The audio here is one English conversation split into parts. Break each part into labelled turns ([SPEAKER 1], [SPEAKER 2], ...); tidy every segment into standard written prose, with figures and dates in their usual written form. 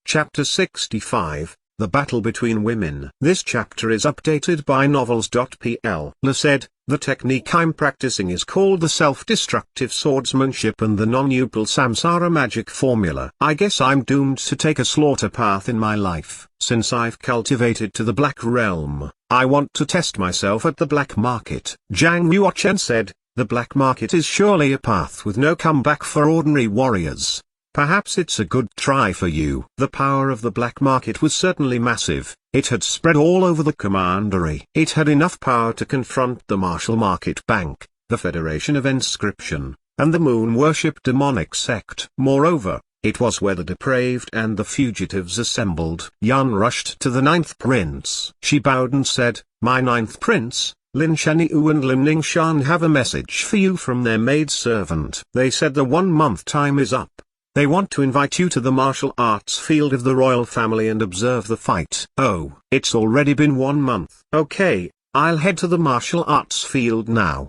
[SPEAKER 1] Chapter 65, The Battle Between Women. This chapter is updated by Novels.pl. La said, "The technique I'm practicing is called the self-destructive swordsmanship and the non-upal samsara magic formula. I guess I'm doomed to take a slaughter path in my life. Since I've cultivated to the black realm, I want to test myself at the black market." Zhang Yuochen said, "The black market is surely a path with no comeback for ordinary warriors. Perhaps it's a good try for you." The power of the black market was certainly massive. It had spread all over the commandery. It had enough power to confront the Martial Market Bank, the Federation of Inscription, and the moon-worship demonic sect. Moreover, it was where the depraved and the fugitives assembled. Yan rushed to the ninth prince. She bowed and said, "My ninth prince, Lin Sheniu and Lim Ningshan have a message for you from their maidservant. They said the 1-month time is up. They want to invite you to the martial arts field of the royal family and observe the fight." "Oh, it's already been 1 month. Okay, I'll head to the martial arts field now."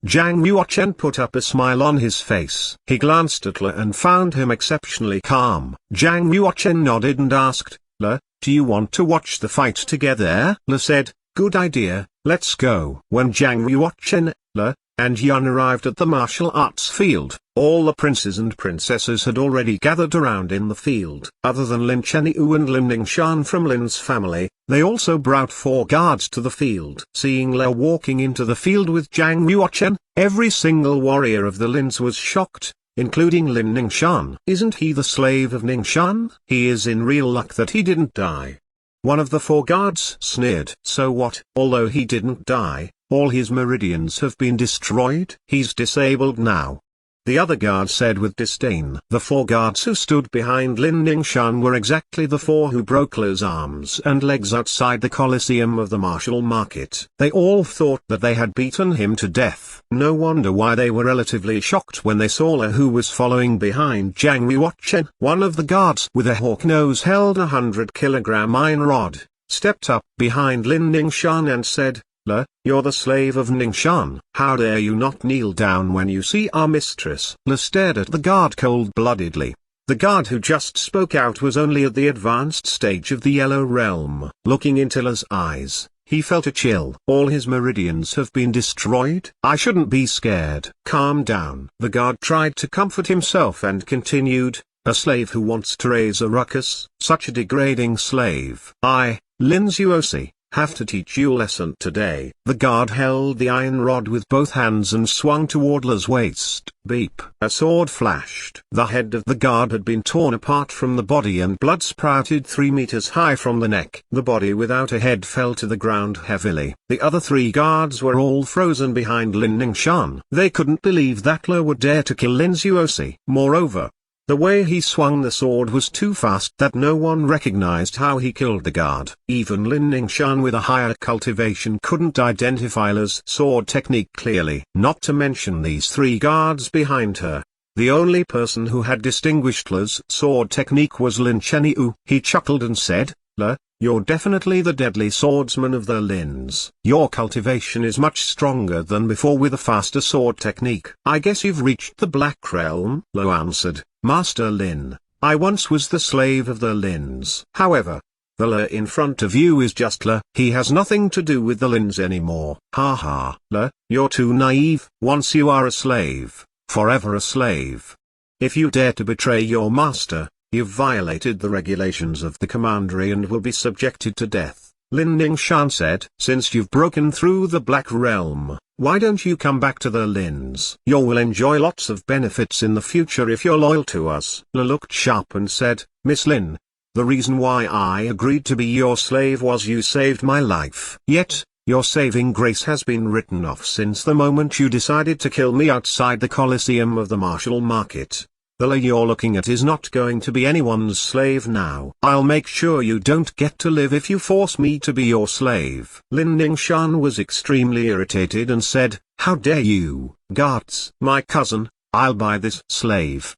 [SPEAKER 1] Zhang Yuochen put up a smile on his face. He glanced at La and found him exceptionally calm. Zhang Yuochen nodded and asked, "La, do you want to watch the fight together?" La said, "Good idea, let's go." When Zhang Yuochen, La, and Yan arrived at the martial arts field, all the princes and princesses had already gathered around in the field. Other than Lin Sheniu and Lim Ningshan from Lin's family, they also brought 4 guards to the field. Seeing La walking into the field with Zhang Yuochen, every single warrior of the Lins was shocked, including Lin Ningshan. "Isn't he the slave of Ningshan? He is in real luck that he didn't die." One of the 4 guards sneered. "So what? Although he didn't die, all his meridians have been destroyed. He's disabled now." The other guard said with disdain. The 4 guards who stood behind Lin Ningshan were exactly the 4 who broke La's arms and legs outside the Colosseum of the Martial Market. They all thought that they had beaten him to death. No wonder why they were relatively shocked when they saw La, who was following behind Zhang Yuochen. One of the guards with a hawk nose held a 100-kilogram iron rod, stepped up behind Lin Ningshan and said, "La, you're the slave of Ningshan. How dare you not kneel down when you see our mistress?" La stared at the guard cold-bloodedly. The guard who just spoke out was only at the advanced stage of the Yellow Realm. Looking into La's eyes, he felt a chill. "All his meridians have been destroyed? I shouldn't be scared." "Calm down." The guard tried to comfort himself and continued, "A slave who wants to raise a ruckus, such a degrading slave. I, Lin Zuosi, have to teach you a lesson today." The guard held the iron rod with both hands and swung toward La's waist. Beep. A sword flashed. The head of the guard had been torn apart from the body and blood sprouted 3 meters high from the neck. The body without a head fell to the ground heavily. The other 3 guards were all frozen behind Lin Ningshan. They couldn't believe that La would dare to kill Lin Zuosi. Moreover, the way he swung the sword was too fast that no one recognized how he killed the guard. Even Lin Ningshan with a higher cultivation couldn't identify La's sword technique clearly. Not to mention these 3 guards behind her. The only person who had distinguished La's sword technique was Lin Sheniu. He chuckled and said, "La, you're definitely the deadly swordsman of the Lins. Your cultivation is much stronger than before with a faster sword technique. I guess you've reached the Black Realm." La answered, "Master Lin, I once was the slave of the Lins. However, the La in front of you is just La. He has nothing to do with the Lins anymore." "Ha ha, La, you're too naive. Once you are a slave, forever a slave. If you dare to betray your master, you've violated the regulations of the commandery and will be subjected to death." Lin Ningshan said, "Since you've broken through the Black Realm, why don't you come back to the Lins? You will enjoy lots of benefits in the future if you're loyal to us." La looked sharp and said, "Miss Lin, the reason why I agreed to be your slave was you saved my life. Yet, your saving grace has been written off since the moment you decided to kill me outside the Colosseum of the Martial Market. The La you're looking at is not going to be anyone's slave now. I'll make sure you don't get to live if you force me to be your slave." Lin Ningshan was extremely irritated and said, "How dare you, guards? My cousin, I'll buy this slave."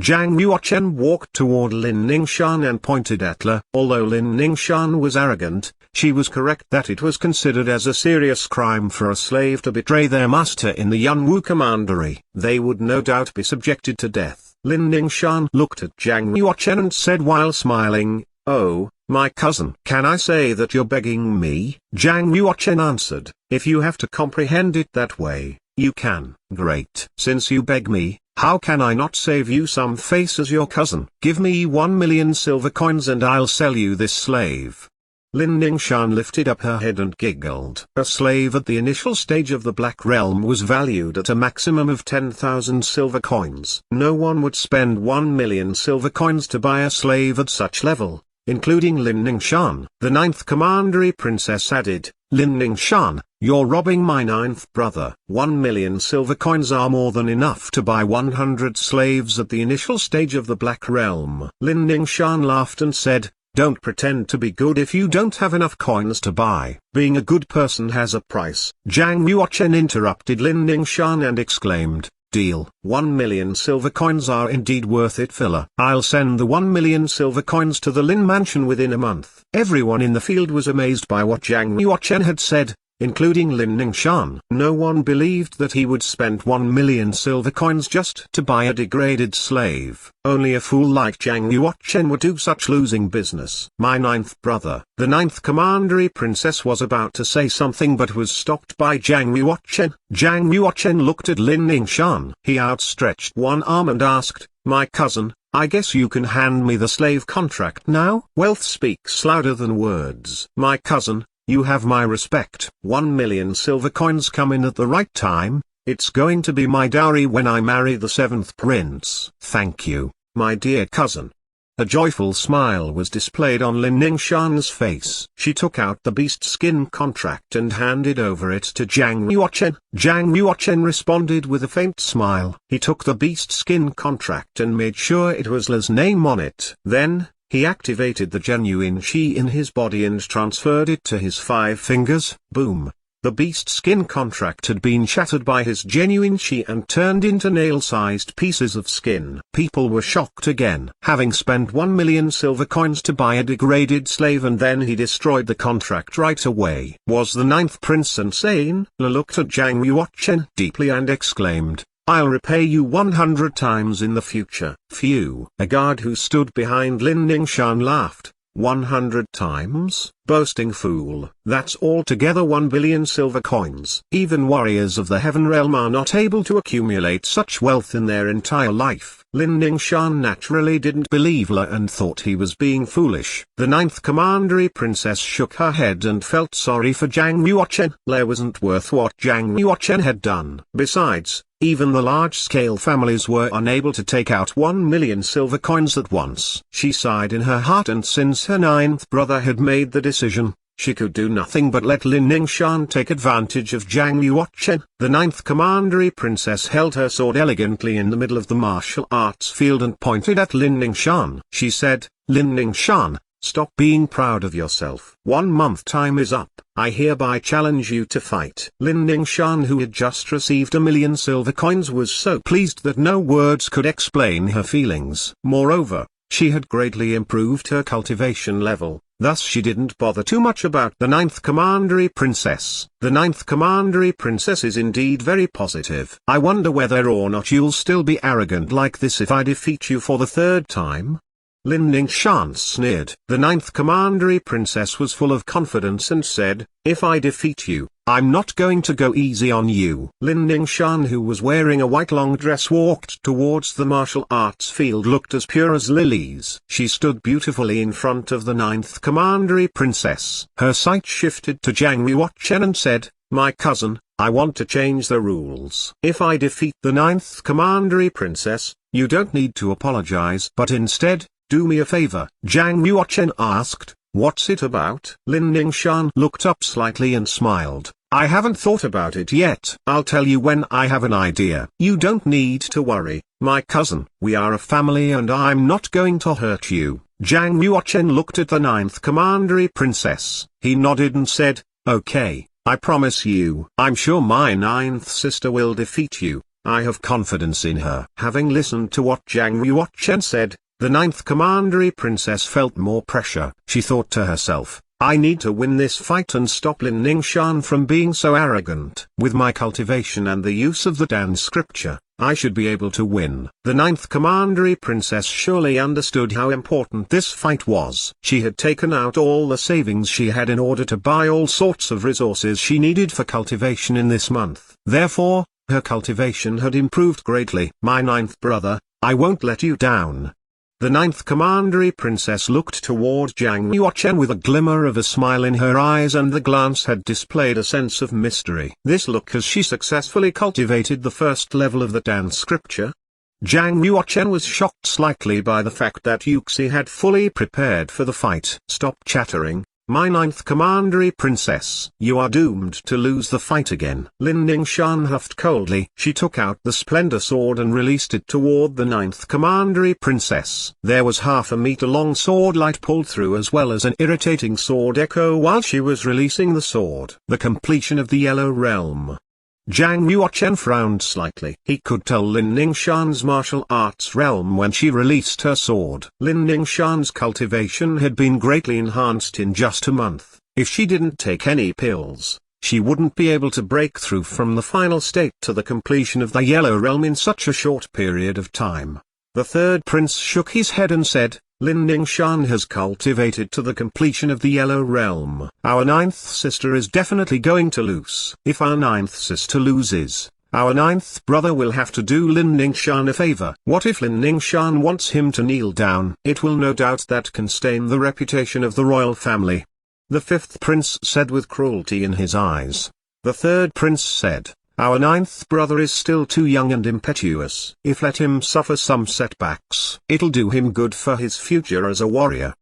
[SPEAKER 1] Zhang Yuochen walked toward Lin Ningshan and pointed at La. Although Lin Ningshan was arrogant, she was correct that it was considered as a serious crime for a slave to betray their master in the Yunwu commandery. They would no doubt be subjected to death. Lin Ningshan looked at Zhang Yuochen and said while smiling, "Oh, my cousin. Can I say that you're begging me?" Zhang Yuochen answered, "If you have to comprehend it that way, you can." "Great. Since you beg me, how can I not save you some face as your cousin? Give me 1,000,000 silver coins and I'll sell you this slave." Lin Ningshan lifted up her head and giggled. A slave at the initial stage of the Black Realm was valued at a maximum of 10,000 silver coins. No one would spend 1,000,000 silver coins to buy a slave at such level, including Lin Ningshan. The ninth commandery princess added, "Lin Ningshan, you're robbing my ninth brother. 1,000,000 silver coins are more than enough to buy 100 slaves at the initial stage of the Black Realm." Lin Ningshan laughed and said, "Don't pretend to be good if you don't have enough coins to buy. Being a good person has a price." Zhang Yuochen interrupted Lin Ningshan and exclaimed, "Deal. 1,000,000 silver coins are indeed worth it, filler. I'll send the 1,000,000 silver coins to the Lin mansion within a month." Everyone in the field was amazed by what Zhang Yuochen had said, including Lin Ningshan. No one believed that he would spend 1,000,000 silver coins just to buy a degraded slave. Only a fool like Zhang Yuochen would do such losing business. "My ninth brother." The ninth commandery princess was about to say something but was stopped by Zhang Yuochen. Zhang Yuochen looked at Lin Ningshan. He outstretched one arm and asked, "My cousin, I guess you can hand me the slave contract now?" Wealth speaks louder than words. "My cousin, you have my respect. 1,000,000 silver coins come in at the right time. It's going to be my dowry when I marry the seventh prince." "Thank you, my dear cousin." A joyful smile was displayed on Lin Ningshan's face. She took out the beast skin contract and handed over it to Zhang Yuochen. Zhang Yuochen responded with a faint smile. He took the beast skin contract and made sure it was Li's name on it. Then, he activated the genuine chi in his body and transferred it to his 5 fingers. Boom! The beast skin contract had been shattered by his genuine chi and turned into nail-sized pieces of skin. People were shocked again. Having spent 1,000,000 silver coins to buy a degraded slave and then he destroyed the contract right away. Was the ninth prince insane? La looked at Zhang Yuochen deeply and exclaimed, "I'll repay you 100 times in the future." Phew! A guard who stood behind Lin Ningshan laughed. 100 times? Boasting fool. That's altogether 1,000,000,000 silver coins. Even warriors of the Heaven Realm are not able to accumulate such wealth in their entire life. Lin Ningshan naturally didn't believe La and thought he was being foolish. The ninth commandery princess shook her head and felt sorry for Zhang Yuochen. La wasn't worth what Zhang Yuochen had done. Besides, even the large-scale families were unable to take out 1,000,000 silver coins at once. She sighed in her heart, and since her ninth brother had made the decision, she could do nothing but let Lin Ningshan take advantage of Zhang Yuochen. The ninth commandery princess held her sword elegantly in the middle of the martial arts field and pointed at Lin Ningshan. She said, "Lin Ningshan, stop being proud of yourself. 1 month time is up. I hereby challenge you to fight." Lin Ningshan, who had just received 1,000,000 silver coins, was so pleased that no words could explain her feelings. Moreover, she had greatly improved her cultivation level, thus she didn't bother too much about the ninth commandery princess. The ninth commandery princess is indeed very positive. "I wonder whether or not you'll still be arrogant like this if I defeat you for the 3rd time?" Lin Ningshan sneered. The ninth commandery princess was full of confidence and said, "If I defeat you, I'm not going to go easy on you." Lin Ningshan, who was wearing a white long dress, walked towards the martial arts field, looked as pure as lilies. She stood beautifully in front of the ninth commandery princess. Her sight shifted to Zhang Yuochen and said, "My cousin, I want to change the rules. If I defeat the ninth commandery princess, you don't need to apologize, but instead, do me a favor." Zhang Yuochen asked, "What's it about?" Lin Ningshan looked up slightly and smiled. "I haven't thought about it yet. I'll tell you when I have an idea." "You don't need to worry, my cousin. We are a family and I'm not going to hurt you." Zhang Yuochen looked at the ninth commandery princess. He nodded and said, "Okay, I promise you. I'm sure my ninth sister will defeat you. I have confidence in her." Having listened to what Zhang Yuochen said, the ninth commandery princess felt more pressure. She thought to herself, I need to win this fight and stop Lin Ningshan from being so arrogant. With my cultivation and the use of the Dan scripture, I should be able to win. The ninth commandery princess surely understood how important this fight was. She had taken out all the savings she had in order to buy all sorts of resources she needed for cultivation in this month. Therefore, her cultivation had improved greatly. My ninth brother, I won't let you down. The ninth commandery princess looked toward Zhang Yuochen with a glimmer of a smile in her eyes, and the glance had displayed a sense of mystery. This look as she successfully cultivated the first level of the Dan scripture. Zhang Yuochen was shocked slightly by the fact that Yuxi had fully prepared for the fight. Stop chattering, my ninth commandery princess. You are doomed to lose the fight again. Lin Ningshan huffed coldly. She took out the splendor sword and released it toward the ninth commandery princess. There was half a meter long sword light pulled through, as well as an irritating sword echo while she was releasing the sword. The completion of the Yellow Realm. Zhang Yuochen frowned slightly. He could tell Lin Ningshan's martial arts realm when she released her sword. Lin Ningshan's cultivation had been greatly enhanced in just a month. If she didn't take any pills, she wouldn't be able to break through from the final state to the completion of the Yellow Realm in such a short period of time. The third prince shook his head and said, Lin Ningshan has cultivated to the completion of the Yellow Realm. Our ninth sister is definitely going to lose. If our ninth sister loses, our ninth brother will have to do Lin Ningshan a favor. What if Lin Ningshan wants him to kneel down? It will no doubt that can stain the reputation of the royal family. The fifth prince said with cruelty in his eyes. The third prince said, our ninth brother is still too young and impetuous. If let him suffer some setbacks, it'll do him good for his future as a warrior.